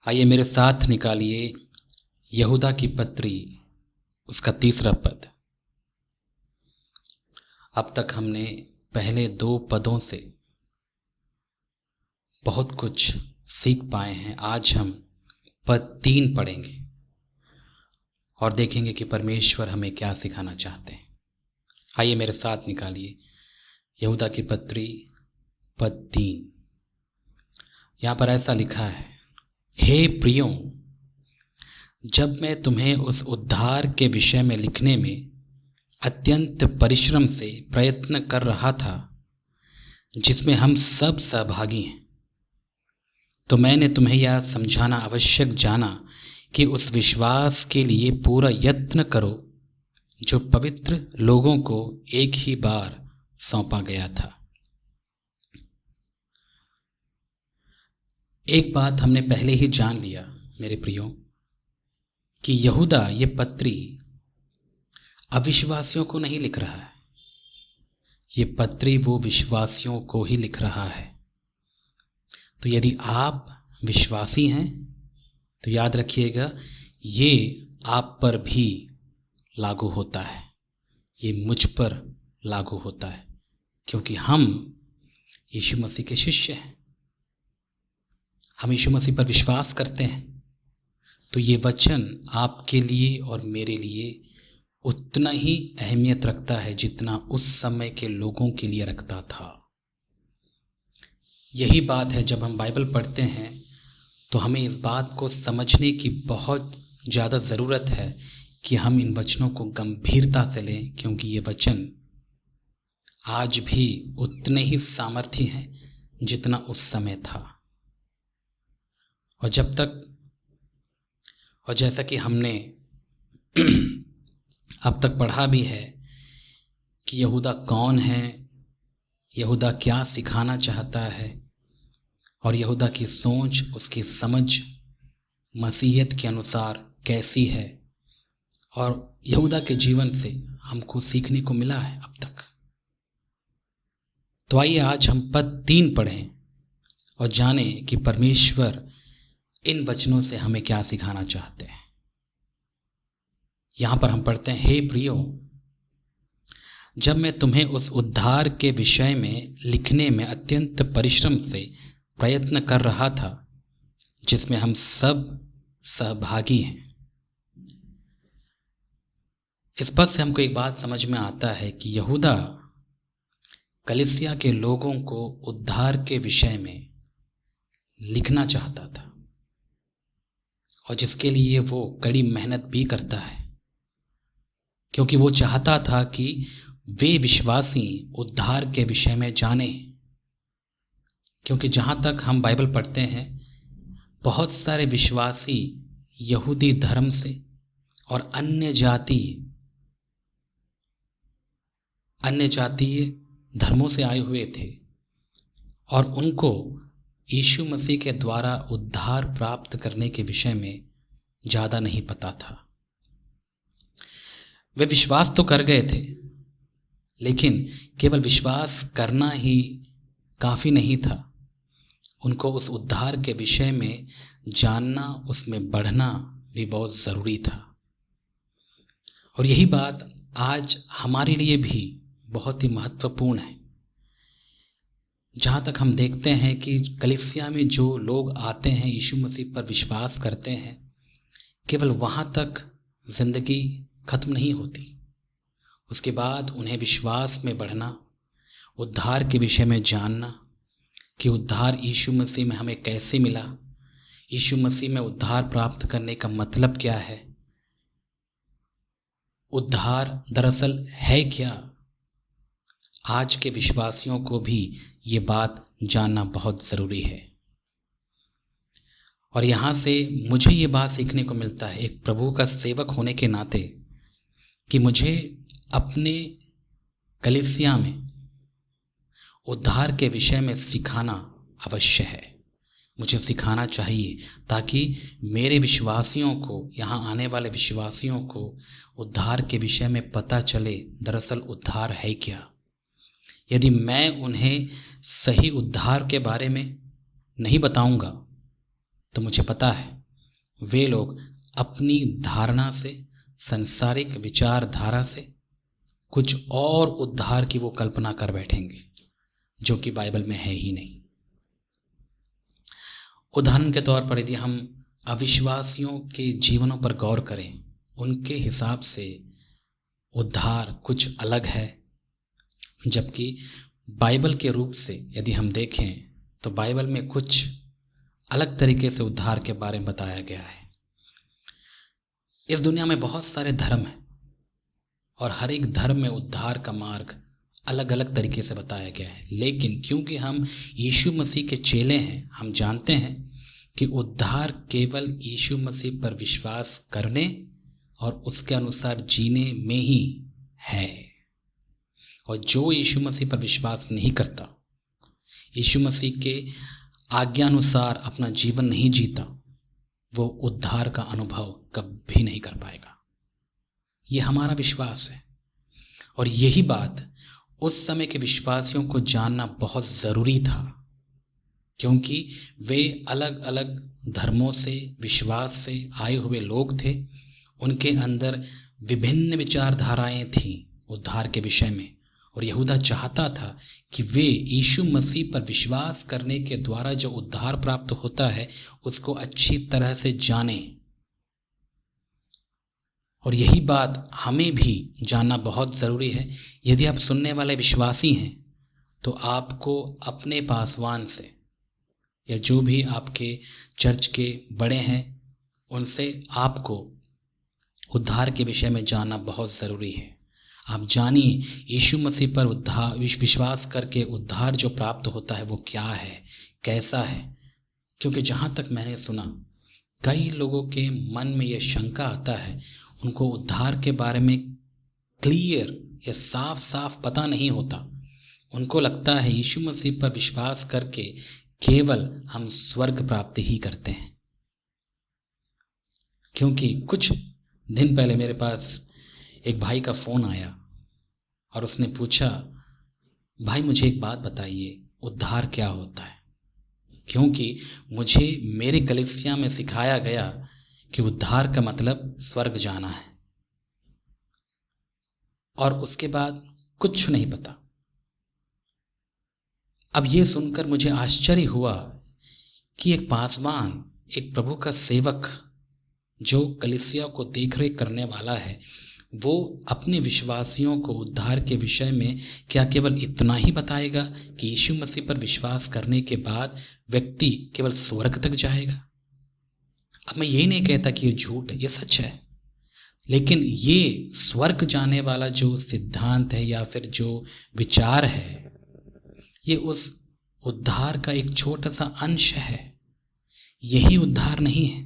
आइए मेरे साथ निकालिए यहूदा की पत्री, उसका 3रा पद। अब तक हमने पहले 2 पदों से बहुत कुछ सीख पाए हैं। आज हम पद 3 पढ़ेंगे और देखेंगे कि परमेश्वर हमें क्या सिखाना चाहते हैं। आइए मेरे साथ निकालिए यहूदा की पत्री पद 3। यहाँ पर ऐसा लिखा है, हे प्रियों, जब मैं तुम्हें उस उद्धार के विषय में लिखने में अत्यंत परिश्रम से प्रयत्न कर रहा था जिसमें हम सब सहभागी हैं, तो मैंने तुम्हें यह समझाना आवश्यक जाना कि उस विश्वास के लिए पूरा यत्न करो जो पवित्र लोगों को एक ही बार सौंपा गया था। एक बात हमने पहले ही जान लिया मेरे प्रियो, कि यहूदा ये पत्री अविश्वासियों को नहीं लिख रहा है, ये पत्री वो विश्वासियों को ही लिख रहा है। तो यदि आप विश्वासी हैं तो याद रखिएगा, ये आप पर भी लागू होता है, ये मुझ पर लागू होता है, क्योंकि हम यीशु मसीह के शिष्य हैं, हम यीशु मसीह पर विश्वास करते हैं। तो ये वचन आपके लिए और मेरे लिए उतना ही अहमियत रखता है जितना उस समय के लोगों के लिए रखता था। यही बात है, जब हम बाइबल पढ़ते हैं तो हमें इस बात को समझने की बहुत ज़्यादा ज़रूरत है कि हम इन वचनों को गंभीरता से लें, क्योंकि ये वचन आज भी उतने ही सामर्थ्य हैं जितना उस समय था। और जैसा कि हमने अब तक पढ़ा भी है कि यहूदा कौन है, यहूदा क्या सिखाना चाहता है, और यहूदा की सोच, उसकी समझ मसीहियत के अनुसार कैसी है, और यहूदा के जीवन से हमको सीखने को मिला है अब तक। तो आइए आज हम पद 3 पढ़ें और जानें कि परमेश्वर इन वचनों से हमें क्या सिखाना चाहते हैं। यहां पर हम पढ़ते हैं, हे प्रियो, जब मैं तुम्हें उस उद्धार के विषय में लिखने में अत्यंत परिश्रम से प्रयत्न कर रहा था जिसमें हम सब सहभागी हैं। इस पद से हमको एक बात समझ में आता है कि यहूदा कलीसिया के लोगों को उद्धार के विषय में लिखना चाहता था, और जिसके लिए वो कड़ी मेहनत भी करता है, क्योंकि वो चाहता था कि वे विश्वासी उद्धार के विषय में जाने। क्योंकि जहाँ तक हम बाइबल पढ़ते हैं, बहुत सारे विश्वासी यहूदी धर्म से और अन्य जातीय धर्मों से आए हुए थे, और उनको यीशु मसीह के द्वारा उद्धार प्राप्त करने के विषय में ज़्यादा नहीं पता था। वे विश्वास तो कर गए थे, लेकिन केवल विश्वास करना ही काफ़ी नहीं था, उनको उस उद्धार के विषय में जानना, उसमें बढ़ना भी बहुत ज़रूरी था। और यही बात आज हमारे लिए भी बहुत ही महत्वपूर्ण है। जहाँ तक हम देखते हैं कि कलीसिया में जो लोग आते हैं, यीशु मसीह पर विश्वास करते हैं, केवल वहाँ तक ज़िंदगी खत्म नहीं होती। उसके बाद उन्हें विश्वास में बढ़ना, उद्धार के विषय में जानना कि उद्धार यीशु मसीह में हमें कैसे मिला, यीशु मसीह में उद्धार प्राप्त करने का मतलब क्या है, उद्धार दरअसल है क्या। आज के विश्वासियों को भी ये बात जानना बहुत ज़रूरी है। और यहाँ से मुझे ये बात सीखने को मिलता है, एक प्रभु का सेवक होने के नाते, कि मुझे अपने कलीसिया में उद्धार के विषय में सिखाना अवश्य है। मुझे सिखाना चाहिए ताकि मेरे विश्वासियों को, यहाँ आने वाले विश्वासियों को उद्धार के विषय में पता चले, दरअसल उद्धार है क्या। यदि मैं उन्हें सही उद्धार के बारे में नहीं बताऊंगा तो मुझे पता है वे लोग अपनी धारणा से, संसारिक विचारधारा से कुछ और उद्धार की वो कल्पना कर बैठेंगे जो कि बाइबल में है ही नहीं। उदाहरण के तौर पर यदि हम अविश्वासियों के जीवनों पर गौर करें, उनके हिसाब से उद्धार कुछ अलग है, जबकि बाइबल के रूप से यदि हम देखें तो बाइबल में कुछ अलग तरीके से उद्धार के बारे में बताया गया है। इस दुनिया में बहुत सारे धर्म हैं और हर एक धर्म में उद्धार का मार्ग अलग अलग तरीके से बताया गया है, लेकिन क्योंकि हम यीशु मसीह के चेले हैं, हम जानते हैं कि उद्धार केवल यीशु मसीह पर विश्वास करने और उसके अनुसार जीने में ही है। और जो यीशु मसीह पर विश्वास नहीं करता, यीशु मसीह के आज्ञानुसार अपना जीवन नहीं जीता, वो उद्धार का अनुभव कभी नहीं कर पाएगा। ये हमारा विश्वास है और यही बात उस समय के विश्वासियों को जानना बहुत ज़रूरी था, क्योंकि वे अलग अलग धर्मों से, विश्वास से आए हुए लोग थे। उनके अंदर विभिन्न विचारधाराएं थीं उद्धार के विषय में, और यहूदा चाहता था कि वे यीशु मसीह पर विश्वास करने के द्वारा जो उद्धार प्राप्त होता है उसको अच्छी तरह से जानें। और यही बात हमें भी जानना बहुत ज़रूरी है। यदि आप सुनने वाले विश्वासी हैं तो आपको अपने पासवान से या जो भी आपके चर्च के बड़े हैं उनसे आपको उद्धार के विषय में जानना बहुत ज़रूरी है। आप जानिए यीशु मसीह पर उद्धार विश्वास करके उद्धार जो प्राप्त होता है वो क्या है, कैसा है। क्योंकि जहाँ तक मैंने सुना, कई लोगों के मन में ये शंका आता है, उनको उद्धार के बारे में क्लियर या साफ साफ पता नहीं होता। उनको लगता है यीशु मसीह पर विश्वास करके केवल हम स्वर्ग प्राप्ति ही करते हैं। क्योंकि कुछ दिन पहले मेरे पास एक भाई का फ़ोन आया और उसने पूछा, भाई मुझे एक बात बताइए, उद्धार क्या होता है? क्योंकि मुझे मेरे कलीसिया में सिखाया गया कि उद्धार का मतलब स्वर्ग जाना है, और उसके बाद कुछ नहीं पता। अब ये सुनकर मुझे आश्चर्य हुआ कि एक पासवान, एक प्रभु का सेवक जो कलीसिया को देखरेख करने वाला है, वो अपने विश्वासियों को उद्धार के विषय में क्या केवल इतना ही बताएगा कि यीशु मसीह पर विश्वास करने के बाद व्यक्ति केवल स्वर्ग तक जाएगा? अब मैं यही नहीं कहता कि ये झूठ है, ये सच है, लेकिन ये स्वर्ग जाने वाला जो सिद्धांत है या फिर जो विचार है, ये उस उद्धार का एक छोटा सा अंश है। यही उद्धार नहीं है।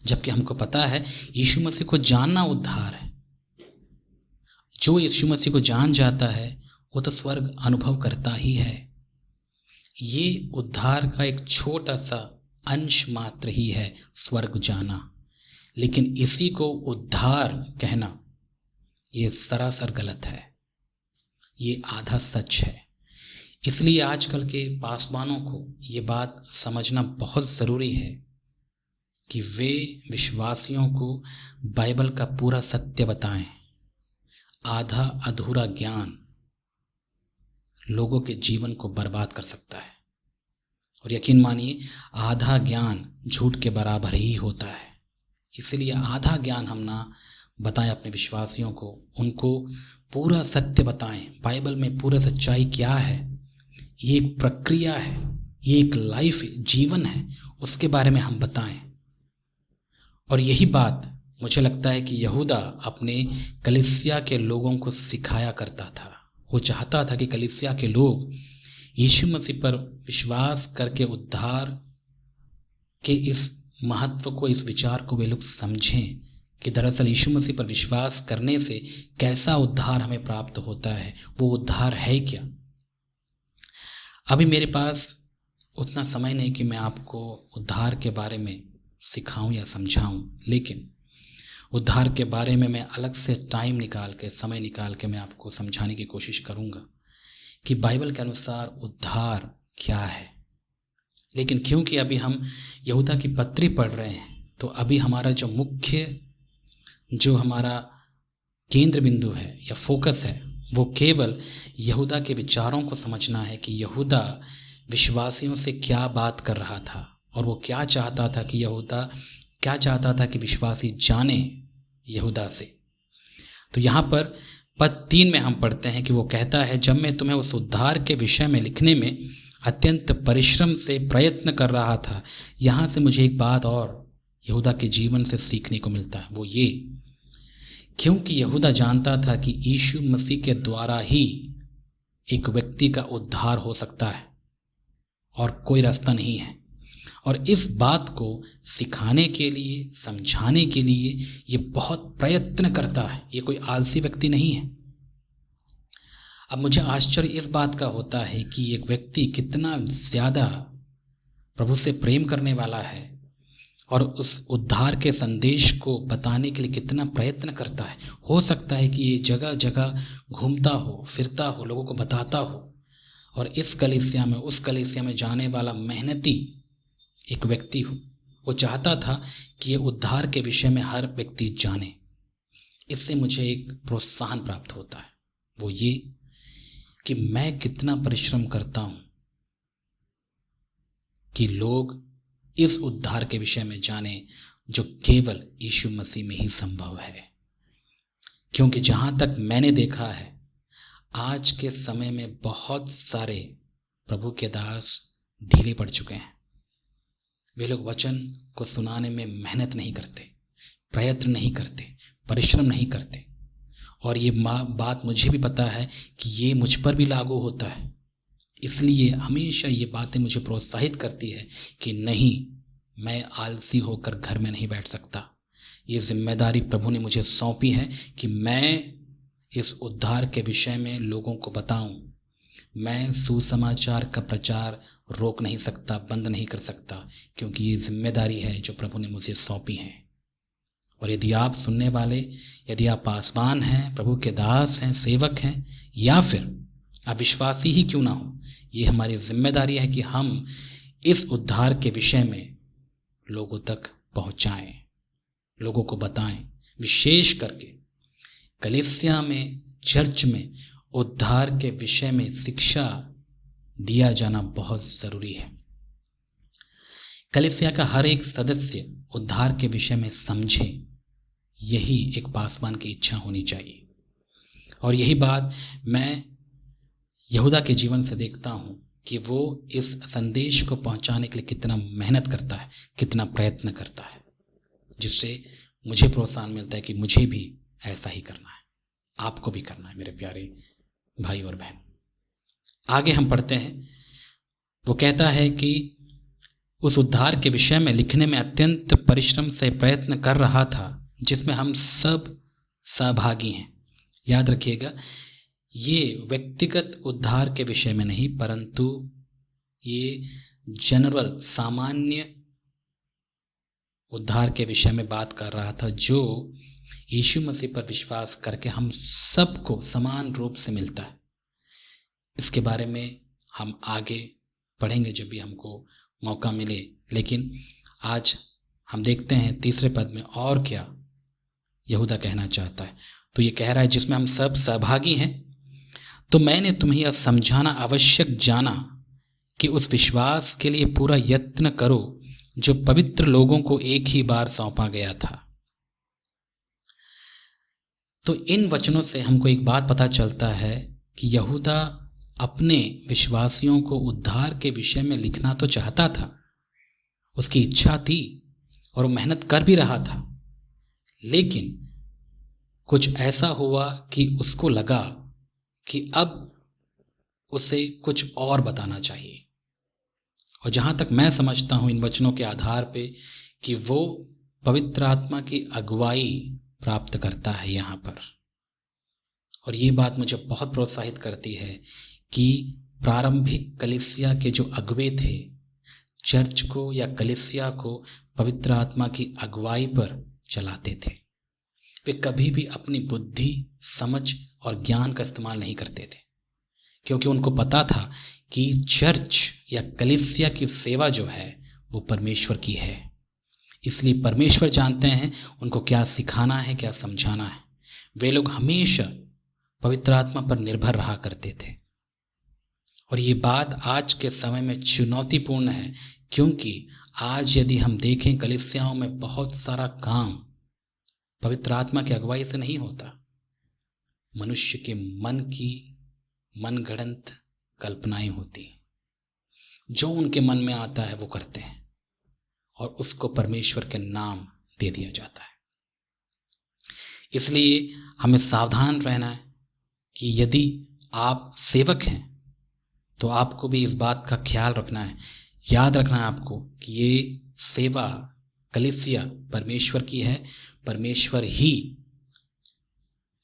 जबकि हमको पता है यीशु मसीह को जानना उद्धार है। जो यीशु मसीह को जान जाता है वो तो स्वर्ग अनुभव करता ही है। ये उद्धार का एक छोटा सा अंश मात्र ही है, स्वर्ग जाना। लेकिन इसी को उद्धार कहना ये सरासर गलत है, ये आधा सच है। इसलिए आजकल के पासवानों को ये बात समझना बहुत ज़रूरी है कि वे विश्वासियों को बाइबल का पूरा सत्य बताएं। आधा अधूरा ज्ञान लोगों के जीवन को बर्बाद कर सकता है, और यकीन मानिए आधा ज्ञान झूठ के बराबर ही होता है। इसलिए आधा ज्ञान हम ना बताएं अपने विश्वासियों को, उनको पूरा सत्य बताएं। बाइबल में पूरा सच्चाई क्या है, ये एक प्रक्रिया है, ये एक लाइफ जीवन है, उसके बारे में हम बताएं। और यही बात मुझे लगता है कि यहूदा अपने कलीसिया के लोगों को सिखाया करता था। वो चाहता था कि कलीसिया के लोग यीशु मसीह पर विश्वास करके उद्धार के इस महत्व को, इस विचार को वे लोग समझें कि दरअसल यीशु मसीह पर विश्वास करने से कैसा उद्धार हमें प्राप्त होता है, वो उद्धार है क्या। अभी मेरे पास उतना समय नहीं कि मैं आपको उद्धार के बारे में सिखाऊं या समझाऊं, लेकिन उद्धार के बारे में मैं अलग से टाइम निकाल के, समय निकाल के मैं आपको समझाने की कोशिश करूंगा कि बाइबल के अनुसार उद्धार क्या है। लेकिन क्योंकि अभी हम यहूदा की पत्री पढ़ रहे हैं, तो अभी हमारा जो मुख्य, जो हमारा केंद्र बिंदु है या फोकस है, वो केवल यहूदा के विचारों को समझना है कि यहूदा विश्वासियों से क्या बात कर रहा था और वो क्या चाहता था कि यहूदा क्या चाहता था कि विश्वासी जाने यहूदा से। तो यहाँ पर पद 3 में हम पढ़ते हैं कि वो कहता है, जब मैं तुम्हें उस उद्धार के विषय में लिखने में अत्यंत परिश्रम से प्रयत्न कर रहा था। यहाँ से मुझे एक बात और यहूदा के जीवन से सीखने को मिलता है, वो ये, क्योंकि यहूदा जानता था कि यीशु मसीह के द्वारा ही एक व्यक्ति का उद्धार हो सकता है और कोई रास्ता नहीं है। और इस बात को सिखाने के लिए, समझाने के लिए ये बहुत प्रयत्न करता है। ये कोई आलसी व्यक्ति नहीं है। अब मुझे आश्चर्य इस बात का होता है कि एक व्यक्ति कितना ज़्यादा प्रभु से प्रेम करने वाला है और उस उद्धार के संदेश को बताने के लिए कितना प्रयत्न करता है। हो सकता है कि ये जगह जगह घूमता हो, फिरता हो, लोगों को बताता हो, और इस कलीसिया में, उस कलीसिया में जाने वाला मेहनती एक व्यक्ति हो। वो चाहता था कि ये उद्धार के विषय में हर व्यक्ति जाने। इससे मुझे एक प्रोत्साहन प्राप्त होता है, वो ये कि मैं कितना परिश्रम करता हूं कि लोग इस उद्धार के विषय में जाने जो केवल यीशु मसीह में ही संभव है। क्योंकि जहां तक मैंने देखा है, आज के समय में बहुत सारे प्रभु के दास ढीले पड़ चुके हैं। वे लोग वचन को सुनाने में मेहनत नहीं करते, प्रयत्न नहीं करते, परिश्रम नहीं करते। और ये बात मुझे भी पता है कि ये मुझ पर भी लागू होता है। इसलिए हमेशा ये बातें मुझे प्रोत्साहित करती है कि नहीं, मैं आलसी होकर घर में नहीं बैठ सकता। ये जिम्मेदारी प्रभु ने मुझे सौंपी है कि मैं इस उद्धार के विषय में लोगों को बताऊं। मैं सुसमाचार का प्रचार रोक नहीं सकता, बंद नहीं कर सकता, क्योंकि ये जिम्मेदारी है जो प्रभु ने मुझे सौंपी है। और यदि आप सुनने वाले, यदि आप पासवान हैं, प्रभु के दास हैं, सेवक हैं, या फिर आप विश्वासी ही क्यों ना हो, ये हमारी जिम्मेदारी है कि हम इस उद्धार के विषय में लोगों तक पहुंचाएं, लोगों को बताएं। विशेष करके कलीसिया में, चर्च में उद्धार के विषय में शिक्षा दिया जाना बहुत जरूरी है। कलीसिया का हर एक सदस्य उद्धार के विषय में समझे, यही एक पासवान की इच्छा होनी चाहिए। और यही बात मैं यहूदा के जीवन से देखता हूं कि वो इस संदेश को पहुंचाने के लिए कितना मेहनत करता है, कितना प्रयत्न करता है, जिससे मुझे प्रोत्साहन मिलता है कि मुझे भी ऐसा ही करना है, आपको भी करना है, मेरे प्यारे भाई और बहन। आगे हम पढ़ते हैं, वो कहता है कि उस उद्धार के विषय में लिखने में अत्यंत परिश्रम से प्रयत्न कर रहा था, जिसमें हम सब सहभागी हैं। याद रखिएगा, ये व्यक्तिगत उद्धार के विषय में नहीं, परंतु ये जनरल, सामान्य उद्धार के विषय में बात कर रहा था, जो यीशु मसीह पर विश्वास करके हम सबको समान रूप से मिलता है। इसके बारे में हम आगे पढ़ेंगे जब भी हमको मौका मिले। लेकिन आज हम देखते हैं तीसरे पद में और क्या यहूदा कहना चाहता है। तो ये कह रहा है, जिसमें हम सब सहभागी हैं, तो मैंने तुम्हें यह समझाना आवश्यक जाना कि उस विश्वास के लिए पूरा यत्न करो जो पवित्र लोगों को एक ही बार सौंपा गया था। तो इन वचनों से हमको एक बात पता चलता है कि यहूदा अपने विश्वासियों को उद्धार के विषय में लिखना तो चाहता था, उसकी इच्छा थी और वो मेहनत कर भी रहा था, लेकिन कुछ ऐसा हुआ कि उसको लगा कि अब उसे कुछ और बताना चाहिए। और जहां तक मैं समझता हूं इन वचनों के आधार पे कि वो पवित्र आत्मा की अगुवाई प्राप्त करता है यहाँ पर। और ये बात मुझे बहुत प्रोत्साहित करती है कि प्रारंभिक कलीसिया के जो अगुवे थे, चर्च को या कलीसिया को पवित्र आत्मा की अगुवाई पर चलाते थे। वे कभी भी अपनी बुद्धि, समझ और ज्ञान का इस्तेमाल नहीं करते थे, क्योंकि उनको पता था कि चर्च या कलीसिया की सेवा जो है वो परमेश्वर की है। इसलिए परमेश्वर जानते हैं उनको क्या सिखाना है, क्या समझाना है। वे लोग हमेशा पवित्र आत्मा पर निर्भर रहा करते थे। और ये बात आज के समय में चुनौतीपूर्ण है, क्योंकि आज यदि हम देखें कलीसियाओं में बहुत सारा काम पवित्र आत्मा की अगुवाई से नहीं होता। मनुष्य के मन की मनगढ़ंत कल्पनाएं होती हैं, जो उनके मन में आता है वो करते हैं और उसको परमेश्वर के नाम दे दिया जाता है। इसलिए हमें सावधान रहना है कि यदि आप सेवक हैं तो आपको भी इस बात का ख्याल रखना है, याद रखना है आपको कि ये सेवा कलीसिया परमेश्वर की है। परमेश्वर ही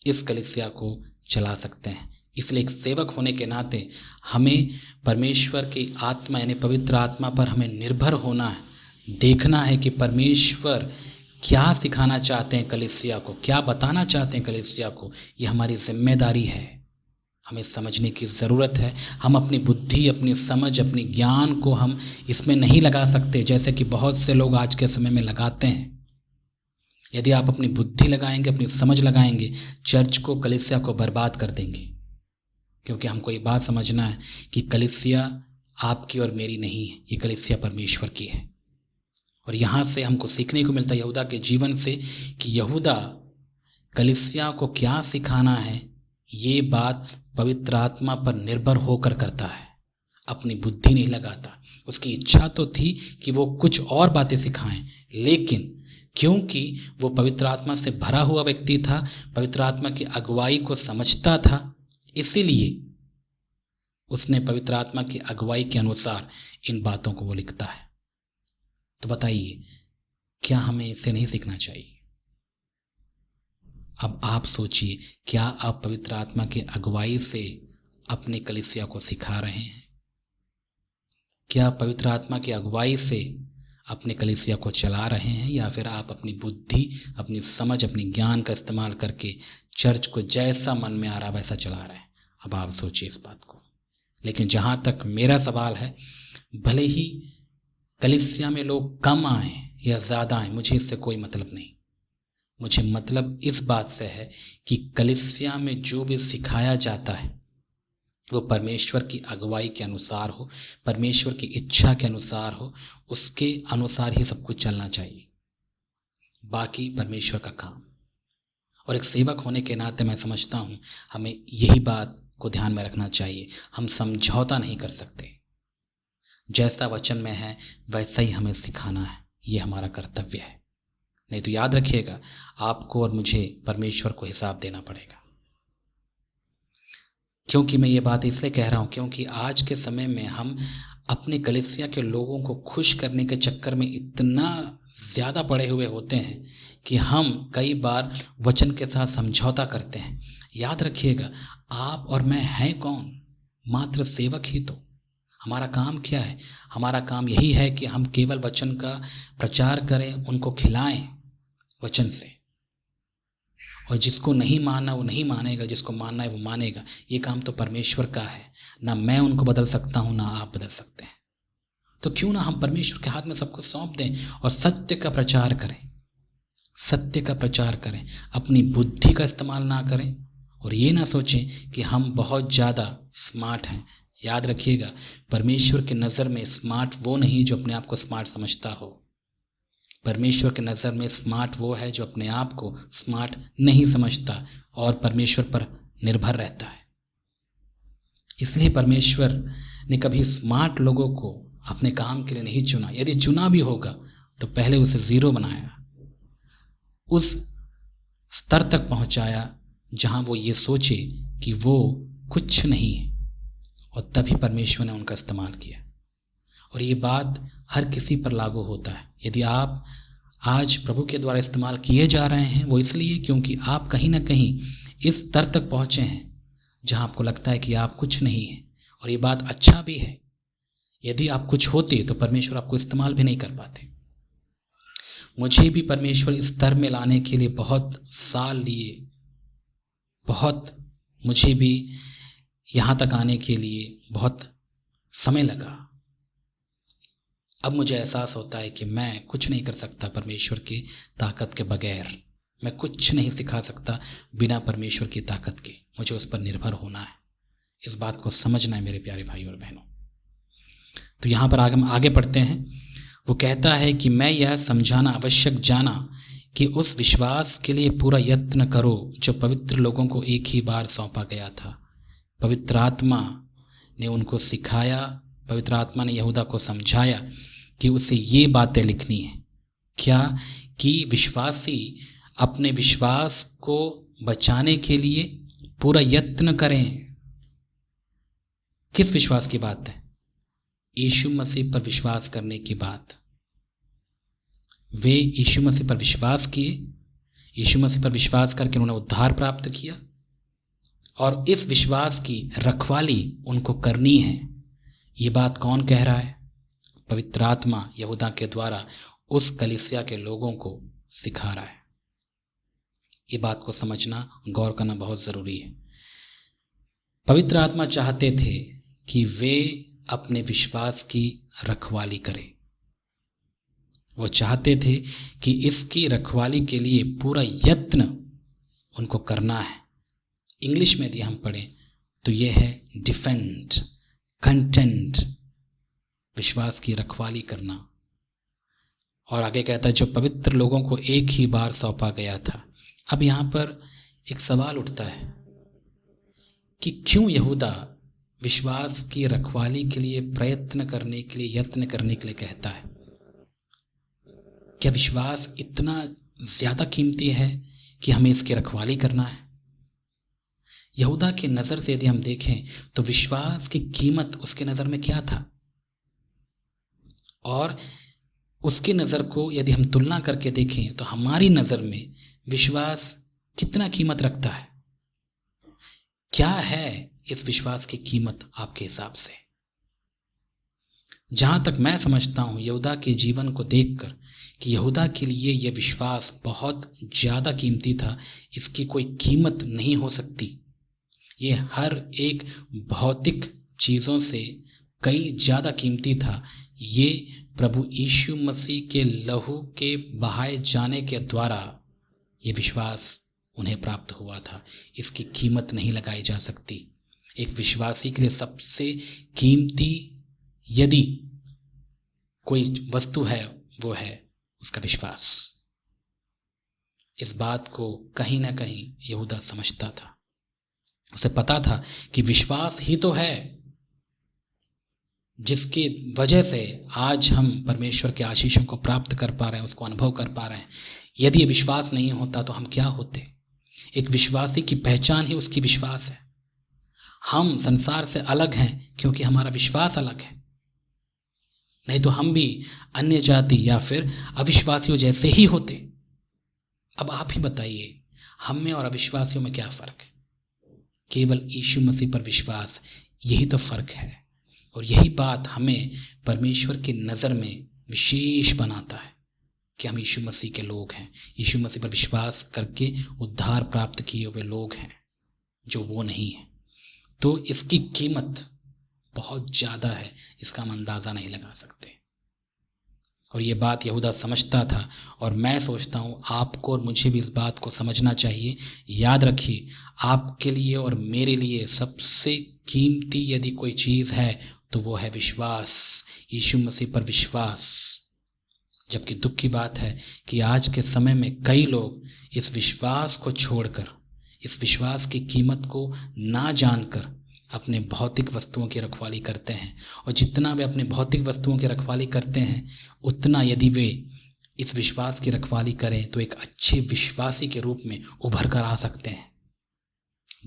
इस कलीसिया को चला सकते हैं। इसलिए एक सेवक होने के नाते हमें परमेश्वर की आत्मा यानी पवित्र आत्मा पर हमें निर्भर होना है। देखना है कि परमेश्वर क्या सिखाना चाहते हैं कलीसिया को, क्या बताना चाहते हैं कलीसिया को। ये हमारी जिम्मेदारी है, हमें समझने की ज़रूरत है। हम अपनी बुद्धि, अपनी समझ, अपनी ज्ञान को हम इसमें नहीं लगा सकते, जैसे कि बहुत से लोग आज के समय में लगाते हैं। यदि आप अपनी बुद्धि लगाएंगे, अपनी समझ लगाएंगे, चर्च को, कलीसिया को बर्बाद कर देंगे। क्योंकि हमको ये बात समझना है कि कलीसिया आपकी और मेरी नहीं है, ये कलीसिया परमेश्वर की है। और यहाँ से हमको सीखने को मिलता है यहूदा के जीवन से कि यहूदा कलीसिया को क्या सिखाना है, ये बात पवित्र आत्मा पर निर्भर होकर करता है, अपनी बुद्धि नहीं लगाता। उसकी इच्छा तो थी कि वो कुछ और बातें सिखाएं, लेकिन क्योंकि वो पवित्र आत्मा से भरा हुआ व्यक्ति था, पवित्र आत्मा की अगुवाई को समझता था, इसीलिए उसने पवित्र आत्मा की अगुवाई के अनुसार इन बातों को वो लिखता है। तो बताइए, क्या हमें इसे नहीं सीखना चाहिए? अब आप सोचिए, क्या आप पवित्र आत्मा की अगुवाई से अपने कलीसिया को सिखा रहे हैं? क्या पवित्र आत्मा की अगुवाई से अपने कलीसिया को चला रहे हैं, या फिर आप अपनी बुद्धि, अपनी समझ, अपनी ज्ञान का इस्तेमाल करके चर्च को जैसा मन में आ रहा वैसा चला रहे हैं? अब आप सोचिए इस बात को। लेकिन जहाँ तक मेरा सवाल है, भले ही कलीसिया में लोग कम आए या ज़्यादा आए, मुझे इससे कोई मतलब नहीं। मुझे मतलब इस बात से है कि कलीसिया में जो भी सिखाया जाता है वो परमेश्वर की अगुवाई के अनुसार हो, परमेश्वर की इच्छा के अनुसार हो, उसके अनुसार ही सब कुछ चलना चाहिए। बाकी परमेश्वर का काम। और एक सेवक होने के नाते मैं समझता हूँ हमें यही बात को ध्यान में रखना चाहिए। हम समझौता नहीं कर सकते, जैसा वचन में है वैसा ही हमें सिखाना है, ये हमारा कर्तव्य है। नहीं तो याद रखिएगा, आपको और मुझे परमेश्वर को हिसाब देना पड़ेगा। क्योंकि मैं ये बात इसलिए कह रहा हूँ क्योंकि आज के समय में हम अपने कलीसिया के लोगों को खुश करने के चक्कर में इतना ज़्यादा पड़े हुए होते हैं कि हम कई बार वचन के साथ समझौता करते हैं। याद रखिएगा, आप और मैं हैं कौन? मात्र सेवक ही तो। हमारा काम क्या है? हमारा काम यही है कि हम केवल वचन का प्रचार करें, उनको खिलाएं वचन से। और जिसको नहीं मानना वो नहीं मानेगा, जिसको मानना है वो मानेगा। ये काम तो परमेश्वर का है, ना मैं उनको बदल सकता हूँ, ना आप बदल सकते हैं। तो क्यों ना हम परमेश्वर के हाथ में सब कुछ सौंप दें और सत्य का प्रचार करें, सत्य का प्रचार करें, अपनी बुद्धि का इस्तेमाल ना करें और ये ना सोचें कि हम बहुत ज़्यादा स्मार्ट हैं। याद रखिएगा, परमेश्वर की नज़र में स्मार्ट वो नहीं जो अपने आप को स्मार्ट समझता हो। परमेश्वर की नज़र में स्मार्ट वो है जो अपने आप को स्मार्ट नहीं समझता और परमेश्वर पर निर्भर रहता है। इसलिए परमेश्वर ने कभी स्मार्ट लोगों को अपने काम के लिए नहीं चुना। यदि चुना भी होगा तो पहले उसे ज़ीरो बनाया, उस स्तर तक पहुंचाया जहां वो ये सोचे कि वो कुछ नहीं है, और तभी परमेश्वर ने उनका इस्तेमाल किया। और ये बात हर किसी पर लागू होता है। यदि आप आज प्रभु के द्वारा इस्तेमाल किए जा रहे हैं, वो इसलिए क्योंकि आप कहीं ना कहीं इस स्तर तक पहुँचे हैं जहाँ आपको लगता है कि आप कुछ नहीं हैं। और ये बात अच्छा भी है। यदि आप कुछ होते तो परमेश्वर आपको इस्तेमाल भी नहीं कर पाते। मुझे भी परमेश्वर इस स्तर में लाने के लिए बहुत साल लिए, बहुत मुझे भी यहाँ तक आने के लिए बहुत समय लगा। अब मुझे एहसास होता है कि मैं कुछ नहीं कर सकता परमेश्वर की ताकत के बगैर। मैं कुछ नहीं सिखा सकता बिना परमेश्वर की ताकत के। मुझे उस पर निर्भर होना है। इस बात को समझना है मेरे प्यारे भाई और बहनों। तो यहाँ पर आगे पढ़ते हैं। वो कहता है कि मैं यह समझाना आवश्यक जाना कि उस विश्वास के लिए पूरा यत्न करो जो पवित्र लोगों को एक ही बार सौंपा गया था। पवित्र आत्मा ने उनको सिखाया, पवित्र आत्मा ने यहूदा को समझाया कि उसे ये बातें लिखनी है। क्या? कि विश्वासी अपने विश्वास को बचाने के लिए पूरा यत्न करें। किस विश्वास की बात है? यीशु मसीह पर विश्वास करने की बात। वे यीशु मसीह पर विश्वास किए, यीशु मसीह पर विश्वास करके उन्होंने उद्धार प्राप्त किया, और इस विश्वास की रखवाली उनको करनी है। ये बात कौन कह रहा है? पवित्र आत्मा यहूदा के द्वारा उस कलीसिया के लोगों को सिखा रहा है। ये बात को समझना, गौर करना बहुत जरूरी है। पवित्र आत्मा चाहते थे कि वे अपने विश्वास की रखवाली करें। वो चाहते थे कि इसकी रखवाली के लिए पूरा यत्न उनको करना है। इंग्लिश में यदि हम पढ़ें तो यह है डिफेंड, कंटेंट, विश्वास की रखवाली करना। और आगे कहता है जो पवित्र लोगों को एक ही बार सौंपा गया था। अब यहाँ पर एक सवाल उठता है कि क्यों यहूदा विश्वास की रखवाली के लिए प्रयत्न करने के लिए, यत्न करने के लिए कहता है? क्या विश्वास इतना ज्यादा कीमती है कि हमें इसकी रखवाली करना है? यहूदा की नजर से यदि हम देखें तो विश्वास की कीमत उसके नजर में क्या था, और उसकी नजर को यदि हम तुलना करके देखें तो हमारी नजर में विश्वास कितना कीमत रखता है? क्या है इस विश्वास की कीमत आपके हिसाब से? जहां तक मैं समझता हूं यहूदा के जीवन को देखकर कि यहूदा के लिए यह विश्वास बहुत ज्यादा कीमती था। इसकी कोई कीमत नहीं हो सकती। ये हर एक भौतिक चीजों से कई ज्यादा कीमती था। ये प्रभु यीशु मसीह के लहू के बहाए जाने के द्वारा ये विश्वास उन्हें प्राप्त हुआ था। इसकी कीमत नहीं लगाई जा सकती। एक विश्वासी के लिए सबसे कीमती यदि कोई वस्तु है वो है उसका विश्वास। इस बात को कहीं ना कहीं यहूदा समझता था। उसे पता था कि विश्वास ही तो है जिसकी वजह से आज हम परमेश्वर के आशीषों को प्राप्त कर पा रहे हैं, उसको अनुभव कर पा रहे हैं। यदि ये विश्वास नहीं होता तो हम क्या होते? एक विश्वासी की पहचान ही उसकी विश्वास है। हम संसार से अलग हैं क्योंकि हमारा विश्वास अलग है। नहीं तो हम भी अन्य जाति या फिर अविश्वासियों जैसे ही होते। अब आप ही बताइए, हम में और अविश्वासियों में क्या फर्क है? केवल यीशु मसीह पर विश्वास, यही तो फर्क है। और यही बात हमें परमेश्वर की नज़र में विशेष बनाता है कि हम यीशु मसीह के लोग हैं। यीशु मसीह पर विश्वास करके उद्धार प्राप्त किए हुए लोग हैं, जो वो नहीं है। तो इसकी कीमत बहुत ज़्यादा है, इसका हम अंदाज़ा नहीं लगा सकते। और ये बात यहूदा समझता था, और मैं सोचता हूँ आपको और मुझे भी इस बात को समझना चाहिए। याद रखिए, आपके लिए और मेरे लिए सबसे कीमती यदि कोई चीज़ है तो वो है विश्वास, यीशु मसीह पर विश्वास। जबकि दुख की बात है कि आज के समय में कई लोग इस विश्वास को छोड़कर, इस विश्वास की कीमत को ना जानकर अपने भौतिक वस्तुओं की रखवाली करते हैं। और जितना वे अपने भौतिक वस्तुओं की रखवाली करते हैं, उतना यदि वे इस विश्वास की रखवाली करें तो एक अच्छे विश्वासी के रूप में उभर कर आ सकते हैं।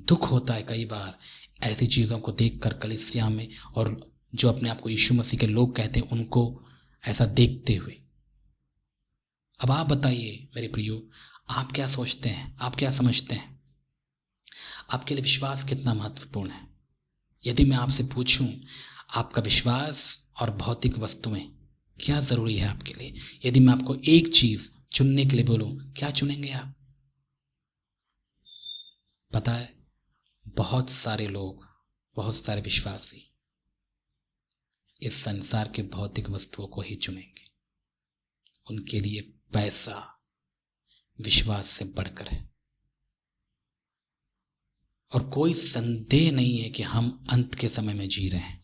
दुख होता है कई बार ऐसी चीज़ों को देखकर कलीसिया में, और जो अपने आप को यीशु मसीह के लोग कहते हैं उनको ऐसा देखते हुए। अब आप बताइए मेरे प्रियो, आप क्या सोचते हैं, आप क्या समझते हैं? आपके लिए विश्वास कितना महत्वपूर्ण है? यदि मैं आपसे पूछूं, आपका विश्वास और भौतिक वस्तुएं क्या जरूरी है आपके लिए? यदि मैं आपको एक चीज चुनने के लिए बोलूं, क्या चुनेंगे आप? पता है, बहुत सारे लोग, बहुत सारे विश्वासी इस संसार के भौतिक वस्तुओं को ही चुनेंगे। उनके लिए पैसा विश्वास से बढ़कर है। और कोई संदेह नहीं है कि हम अंत के समय में जी रहे हैं,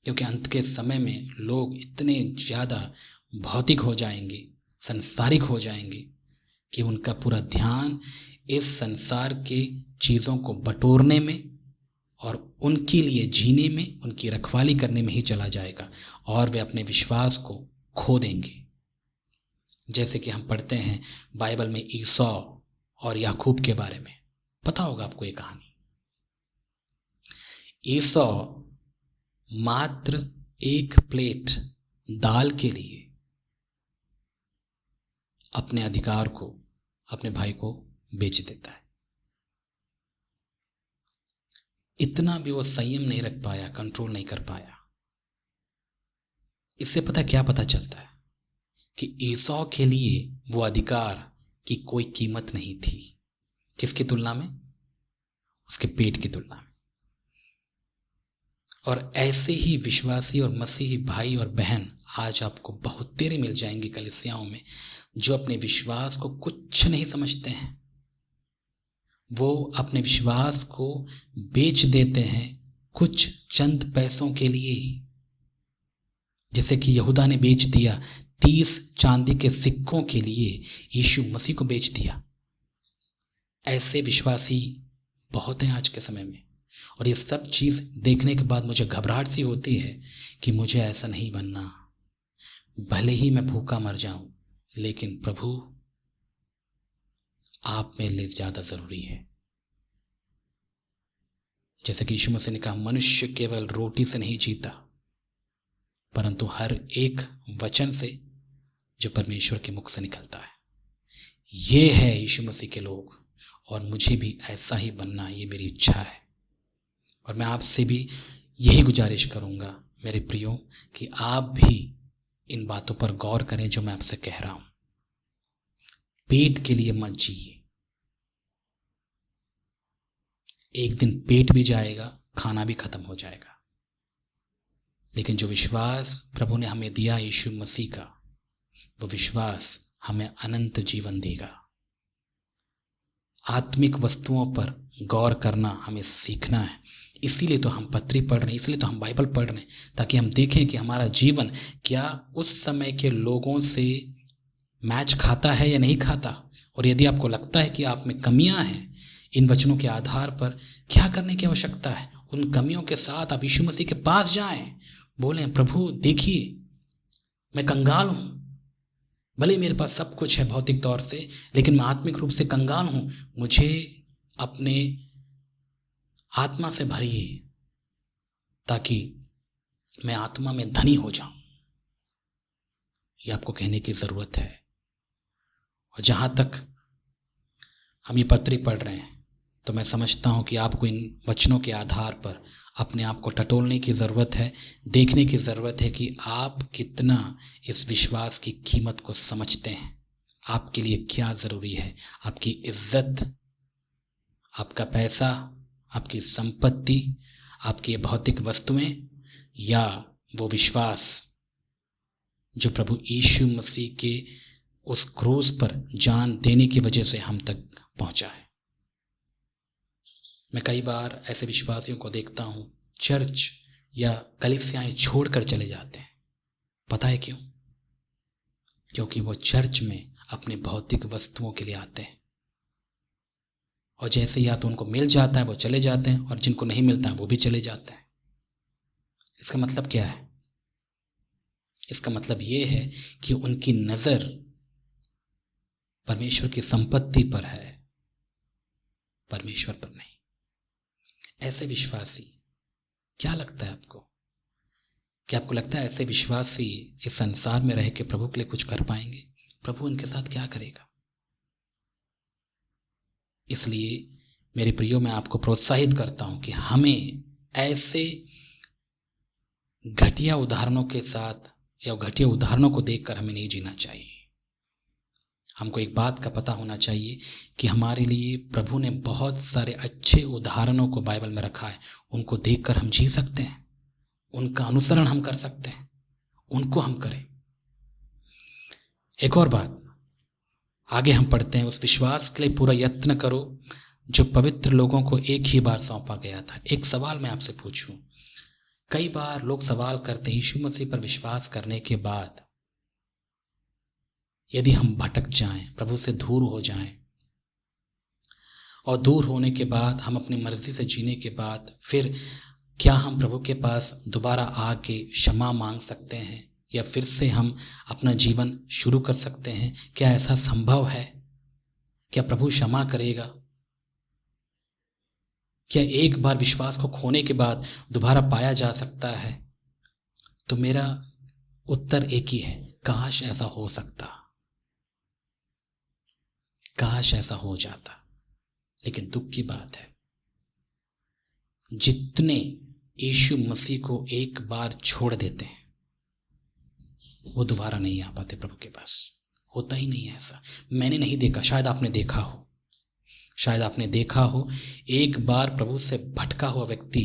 क्योंकि अंत के समय में लोग इतने ज़्यादा भौतिक हो जाएंगे, संसारिक हो जाएंगे कि उनका पूरा ध्यान इस संसार के चीज़ों को बटोरने में और उनके लिए जीने में, उनकी रखवाली करने में ही चला जाएगा, और वे अपने विश्वास को खो देंगे। जैसे कि हम पढ़ते हैं बाइबल में ईसौ और याकूब के बारे में, पता होगा आपको ये कहानी। ईसौ मात्र एक प्लेट दाल के लिए अपने अधिकार को, अपने भाई को बेच देता है। इतना भी वो संयम नहीं रख पाया, कंट्रोल नहीं कर पाया। इससे क्या पता चलता है कि ईसौ के लिए वो अधिकार की कोई कीमत नहीं थी। किसकी तुलना में? उसके पेट की तुलना में। और ऐसे ही विश्वासी और मसीही भाई और बहन आज आपको बहुत तेरे मिल जाएंगे कलीसियाओं में, जो अपने विश्वास को कुछ नहीं समझते हैं। वो अपने विश्वास को बेच देते हैं कुछ चंद पैसों के लिए, जैसे कि यहूदा ने बेच दिया 30 चांदी के सिक्कों के लिए यीशु मसीह को बेच दिया। ऐसे विश्वासी बहुत हैं आज के समय में। और ये सब चीज देखने के बाद मुझे घबराहट सी होती है कि मुझे ऐसा नहीं बनना। भले ही मैं भूखा मर जाऊं, लेकिन प्रभु आप मेरे लिए ज्यादा जरूरी है। जैसे कि यीशु मसीह ने कहा, मनुष्य केवल रोटी से नहीं जीता, परंतु हर एक वचन से जो परमेश्वर के मुख से निकलता है। ये है यीशु मसीह के लोग, और मुझे भी ऐसा ही बनना, ये मेरी इच्छा है। और मैं आपसे भी यही गुजारिश करूंगा मेरे प्रियो, कि आप भी इन बातों पर गौर करें जो मैं आपसे कह रहा हूं। पेट के लिए मत जिए। एक दिन पेट भी जाएगा, खाना भी खत्म हो जाएगा, लेकिन जो विश्वास प्रभु ने हमें दिया यीशु मसीह का, वो विश्वास हमें अनंत जीवन देगा। आत्मिक वस्तुओं पर गौर करना हमें सीखना है। इसीलिए तो हम पत्री पढ़ रहे हैं, इसलिए तो हम बाइबल पढ़ रहे हैं, ताकि हम देखें कि हमारा जीवन क्या उस समय के लोगों से मैच खाता है या नहीं खाता। और यदि आपको लगता है कि आप में कमियां हैं, इन वचनों के आधार पर क्या करने की आवश्यकता है? उन कमियों के साथ आप यीशु मसीह के पास जाएं, बोलें, प्रभु देखिए मैं कंगाल हूं, भले मेरे पास सब कुछ है भौतिक तौर से, लेकिन मैं आत्मिक रूप से कंगाल हूं। मुझे अपने आत्मा से भरिए ताकि मैं आत्मा में धनी हो जाऊं। ये आपको कहने की जरूरत है। और जहां तक हम ये पत्री पढ़ रहे हैं, तो मैं समझता हूं कि आपको इन वचनों के आधार पर अपने आप को टटोलने की ज़रूरत है, देखने की ज़रूरत है कि आप कितना इस विश्वास की कीमत को समझते हैं। आपके लिए क्या ज़रूरी है? आपकी इज्जत, आपका पैसा, आपकी संपत्ति, आपकी भौतिक वस्तुएं, या वो विश्वास जो प्रभु यीशु मसीह के उस क्रूस पर जान देने की वजह से हम तक पहुंचा है। मैं कई बार ऐसे विश्वासियों को देखता हूं, चर्च या कलीसियाएं छोड़कर चले जाते हैं। पता है क्यों? क्योंकि वो चर्च में अपने भौतिक वस्तुओं के लिए आते हैं, और जैसे या तो उनको मिल जाता है वो चले जाते हैं, और जिनको नहीं मिलता है वो भी चले जाते हैं। इसका मतलब क्या है? इसका मतलब ये है कि उनकी नजर परमेश्वर की संपत्ति पर है, परमेश्वर पर नहीं। ऐसे विश्वासी, क्या लगता है आपको? क्या आपको लगता है ऐसे विश्वासी इस संसार में रह के प्रभु के लिए कुछ कर पाएंगे? प्रभु उनके साथ क्या करेगा? इसलिए मेरे प्रियो, मैं आपको प्रोत्साहित करता हूं कि हमें ऐसे घटिया उदाहरणों के साथ या घटिया उदाहरणों को देखकर हमें नहीं जीना चाहिए। हमको एक बात का पता होना चाहिए कि हमारे लिए प्रभु ने बहुत सारे अच्छे उदाहरणों को बाइबल में रखा है, उनको देखकर हम जी सकते हैं। उनका अनुसरण हम कर सकते हैं, उनको हम करें। एक और बात, आगे हम पढ़ते हैं, उस विश्वास के लिए पूरा यत्न करो जो पवित्र लोगों को एक ही बार सौंपा गया था। एक सवाल मैं आपसे पूछूं, कई बार लोग सवाल करते हैं यीशु मसीह पर विश्वास करने के बाद यदि हम भटक जाएं, प्रभु से दूर हो जाएं, और दूर होने के बाद हम अपनी मर्जी से जीने के बाद फिर क्या हम प्रभु के पास दोबारा आके क्षमा मांग सकते हैं, या फिर से हम अपना जीवन शुरू कर सकते हैं? क्या ऐसा संभव है? क्या प्रभु क्षमा करेगा? क्या एक बार विश्वास को खोने के बाद दोबारा पाया जा सकता है? तो मेरा उत्तर एक ही है, काश ऐसा हो सकता, काश ऐसा हो जाता। लेकिन दुख की बात है, जितने यीशु मसीह को एक बार छोड़ देते हैं वो दोबारा नहीं आ पाते प्रभु के पास। होता ही नहीं है ऐसा। मैंने नहीं देखा, शायद आपने देखा हो, शायद आपने देखा हो, एक बार प्रभु से भटका हुआ व्यक्ति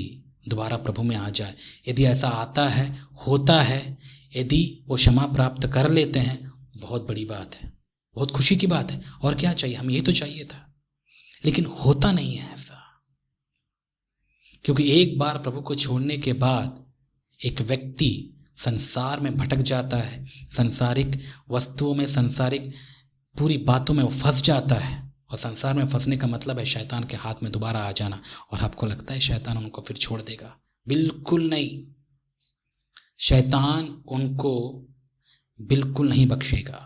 दोबारा प्रभु में आ जाए। यदि ऐसा आता है, होता है, यदि वो क्षमा प्राप्त कर लेते हैं, बहुत बड़ी बात है, बहुत खुशी की बात है। और क्या चाहिए, हमें यही तो चाहिए था। लेकिन होता नहीं है ऐसा, क्योंकि एक बार प्रभु को छोड़ने के बाद एक व्यक्ति संसार में भटक जाता है, संसारिक वस्तुओं में, संसारिक पूरी बातों में वो फंस जाता है। और संसार में फंसने का मतलब है शैतान के हाथ में दोबारा आ जाना। और आपको लगता है शैतान उनको फिर छोड़ देगा? बिल्कुल नहीं, शैतान उनको बिल्कुल नहीं बख्शेगा,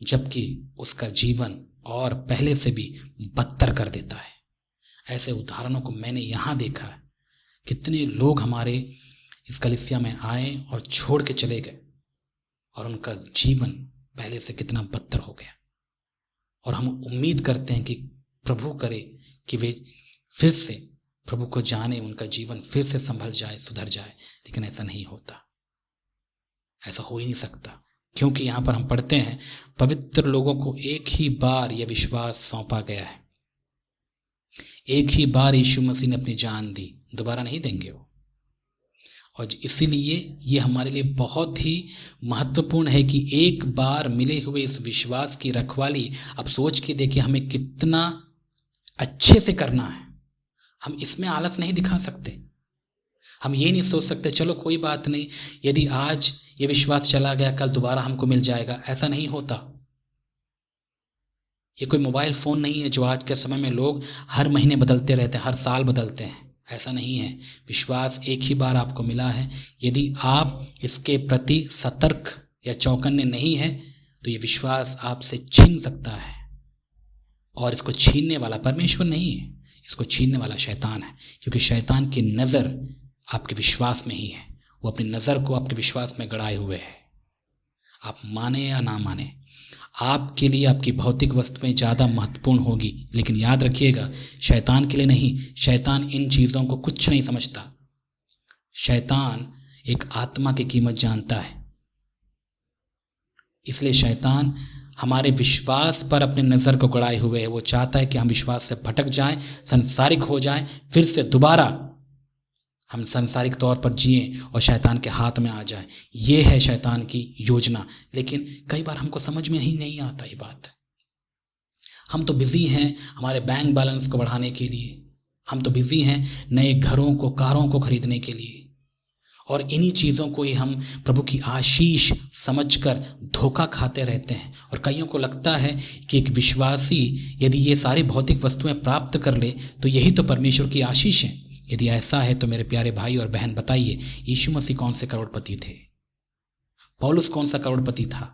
जबकि उसका जीवन और पहले से भी बदतर कर देता है। ऐसे उदाहरणों को मैंने यहाँ देखा है। कितने लोग हमारे इस कलीसिया में आए और छोड़ के चले गए, और उनका जीवन पहले से कितना बदतर हो गया। और हम उम्मीद करते हैं कि प्रभु करे कि वे फिर से प्रभु को जाने, उनका जीवन फिर से संभल जाए, सुधर जाए। लेकिन ऐसा नहीं होता, ऐसा हो ही नहीं सकता, क्योंकि यहाँ पर हम पढ़ते हैं पवित्र लोगों को एक ही बार यह विश्वास सौंपा गया है। एक ही बार यीशु मसीह ने अपनी जान दी, दोबारा नहीं देंगे वो। और इसीलिए ये हमारे लिए बहुत ही महत्वपूर्ण है कि एक बार मिले हुए इस विश्वास की रखवाली, अब सोच के देखिए हमें कितना अच्छे से करना है। हम इसमें आलस नहीं दिखा सकते। हम ये नहीं सोच सकते चलो कोई बात नहीं, यदि आज ये विश्वास चला गया कल दोबारा हमको मिल जाएगा। ऐसा नहीं होता। ये कोई मोबाइल फ़ोन नहीं है जो आज के समय में लोग हर महीने बदलते रहते हैं, हर साल बदलते हैं। ऐसा नहीं है। विश्वास एक ही बार आपको मिला है। यदि आप इसके प्रति सतर्क या चौकन्ने नहीं है तो ये विश्वास आपसे छीन सकता है। और इसको छीनने वाला परमेश्वर नहीं है, इसको छीनने वाला शैतान है, क्योंकि शैतान की नज़र आपके विश्वास में ही है। वो अपनी नज़र को आपके विश्वास में गड़ाए हुए है। आप माने या ना माने, आपके लिए आपकी भौतिक वस्तुएं ज़्यादा महत्वपूर्ण होगी, लेकिन याद रखिएगा शैतान के लिए नहीं। शैतान इन चीज़ों को कुछ नहीं समझता। शैतान एक आत्मा की कीमत जानता है। इसलिए शैतान हमारे विश्वास पर अपनी नज़र को गड़ाए हुए है। वो चाहता है कि हम विश्वास से भटक जाएं, संसारिक हो जाएं, फिर से दोबारा हम सांसारिक तौर पर जिएं और शैतान के हाथ में आ जाए। ये है शैतान की योजना। लेकिन कई बार हमको समझ में ही नहीं आता ये बात। हम तो बिजी हैं हमारे बैंक बैलेंस को बढ़ाने के लिए, हम तो बिजी हैं नए घरों को, कारों को खरीदने के लिए, और इन्हीं चीज़ों को ही हम प्रभु की आशीष समझकर धोखा खाते रहते हैं। और कईयों को लगता है कि एक विश्वासी यदि ये सारी भौतिक वस्तुएं प्राप्त कर ले तो यही तो परमेश्वर की आशीष है। यदि ऐसा है तो मेरे प्यारे भाई और बहन बताइए, यीशु मसीह कौन से करोड़पति थे? पौलुस कौन सा करोड़पति था?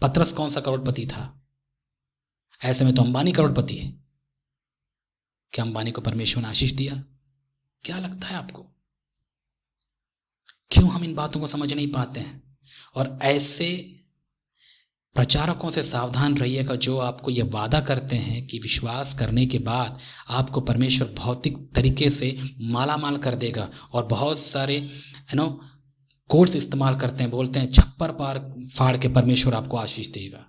पतरस कौन सा करोड़पति था? ऐसे में तो अंबानी करोड़पति है। क्या अंबानी को परमेश्वर ने आशीष दिया? क्या लगता है आपको? क्यों हम इन बातों को समझ नहीं पाते हैं? और ऐसे प्रचारकों से सावधान रहिएगा जो आपको ये वादा करते हैं कि विश्वास करने के बाद आपको परमेश्वर भौतिक तरीके से मालामाल कर देगा, और बहुत सारे कोर्स इस्तेमाल करते हैं, बोलते हैं छप्पर पार फाड़ के परमेश्वर आपको आशीष देगा।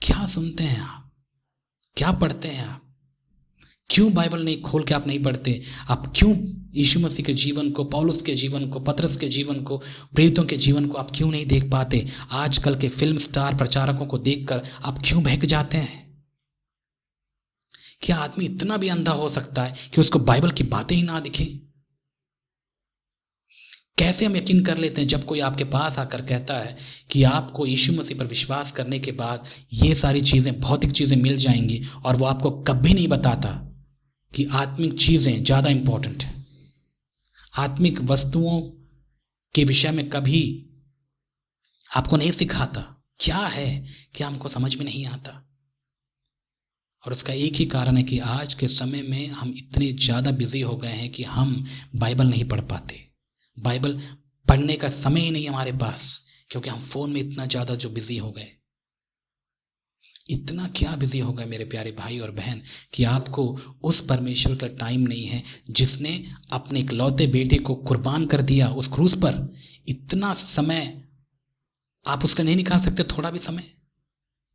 क्या सुनते हैं आप? क्या पढ़ते हैं आप? क्यों बाइबल नहीं खोल के आप नहीं पढ़ते? आप क्यों यीशु मसीह के जीवन को, पौलुस के जीवन को, पतरस के जीवन को, प्रेरितों के जीवन को आप क्यों नहीं देख पाते? आजकल के फिल्म स्टार प्रचारकों को देखकर आप क्यों बहक जाते हैं? क्या आदमी इतना भी अंधा हो सकता है कि उसको बाइबल की बातें ही ना दिखें? कैसे हम यकीन कर लेते हैं जब कोई आपके पास आकर कहता है कि आपको यीशु मसीह पर विश्वास करने के बाद ये सारी चीजें, भौतिक चीजें मिल जाएंगी, और वो आपको कभी नहीं बताता कि आत्मिक चीजें ज्यादा इंपॉर्टेंट है। आत्मिक वस्तुओं के विषय में कभी आपको नहीं सिखाता। क्या है क्या हमको समझ में नहीं आता? और उसका एक ही कारण है कि आज के समय में हम इतने ज़्यादा बिजी हो गए हैं कि हम बाइबल नहीं पढ़ पाते। बाइबल पढ़ने का समय ही नहीं हमारे पास, क्योंकि हम फ़ोन में इतना ज़्यादा जो बिजी हो गए। इतना क्या बिजी हो गए मेरे प्यारे भाई और बहन कि आपको उस परमेश्वर का टाइम नहीं है जिसने अपने इकलौते बेटे को कुर्बान कर दिया उस क्रूस पर। इतना समय आप उसका नहीं निकाल सकते, थोड़ा भी समय,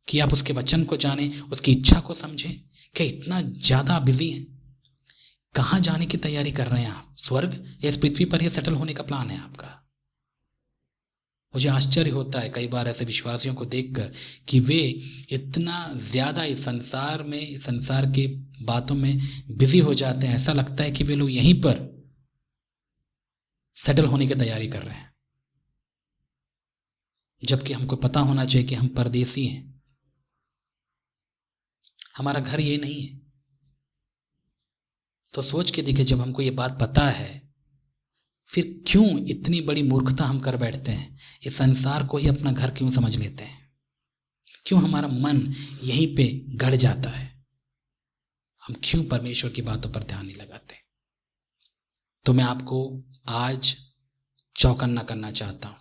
कि आप उसके वचन को जाने, उसकी इच्छा को समझें? क्या इतना ज़्यादा बिजी हैं? कहाँ जाने की तैयारी कर रहे हैं आप? स्वर्ग या इस पृथ्वी पर ही सेटल होने का प्लान है आपका? मुझे आश्चर्य होता है कई बार ऐसे विश्वासियों को देखकर कि वे इतना ज़्यादा इस संसार में, इस संसार के बातों में बिजी हो जाते हैं, ऐसा लगता है कि वे लोग यहीं पर सेटल होने की तैयारी कर रहे हैं, जबकि हमको पता होना चाहिए कि हम परदेसी हैं, हमारा घर ये नहीं है। तो सोच के देखिए, जब हमको ये बात पता है, फिर क्यों इतनी बड़ी मूर्खता हम कर बैठते हैं? इस संसार को ही अपना घर क्यों समझ लेते हैं? क्यों हमारा मन यहीं पे गड़ जाता है? हम क्यों परमेश्वर की बातों पर ध्यान नहीं लगाते? तो मैं आपको आज चौकन्ना करना चाहता हूं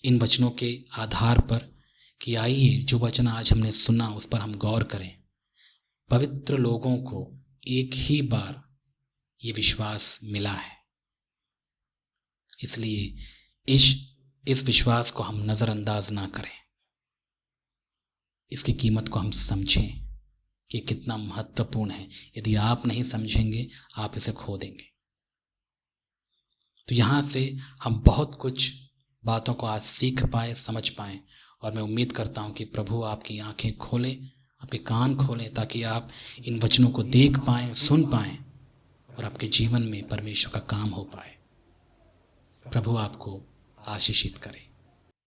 इन वचनों के आधार पर कि आइए जो वचन आज हमने सुना उस पर हम गौर करें। पवित्र लोगों को एक ही बार ये विश्वास मिला है, इसलिए इस विश्वास को हम नज़रअंदाज ना करें। इसकी कीमत को हम समझें कि कितना महत्वपूर्ण है। यदि आप नहीं समझेंगे, आप इसे खो देंगे। तो यहाँ से हम बहुत कुछ बातों को आज सीख पाए, समझ पाए, और मैं उम्मीद करता हूँ कि प्रभु आपकी आंखें खोलें, आपके कान खोलें, ताकि आप इन वचनों को देख पाएं, सुन पाएं, और आपके जीवन में परमेश्वर का काम हो पाए। प्रभु आपको आशीषित करे।